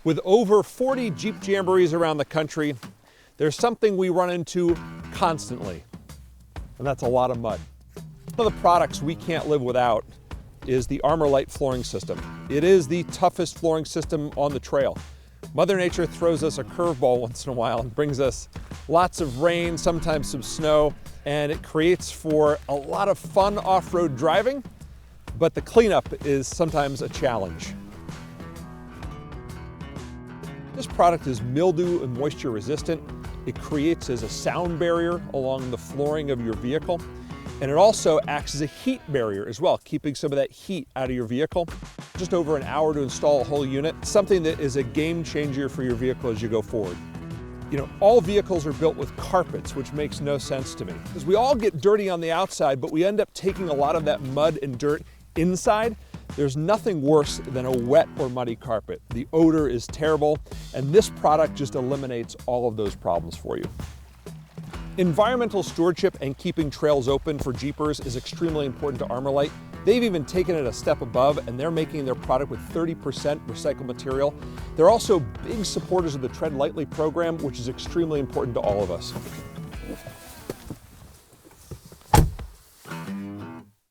With over 40 Jeep Jamborees around the country, there's something we run into constantly, and that's a lot of mud. One of the products we can't live without is the Armorlite flooring system. It is the toughest flooring system on the trail. Mother Nature throws us a curveball once in a while and brings us lots of rain, sometimes some snow, and it creates for a lot of fun off-road driving, but the cleanup is sometimes a challenge. This product is mildew and moisture resistant. It creates as a sound barrier along the flooring of your vehicle. And it also acts as a heat barrier as well, keeping some of that heat out of your vehicle. Just over an hour to install a whole unit, something that is a game changer for your vehicle as you go forward. You know, all vehicles are built with carpets, which makes no sense to me. Because we all get dirty on the outside, but we end up taking a lot of that mud and dirt inside. There's nothing worse than a wet or muddy carpet. The odor is terrible, and this product just eliminates all of those problems for you. Environmental stewardship and keeping trails open for Jeepers is extremely important to Armorlite. They've even taken it a step above, and they're making their product with 30% recycled material. They're also big supporters of the Tread Lightly program, which is extremely important to all of us.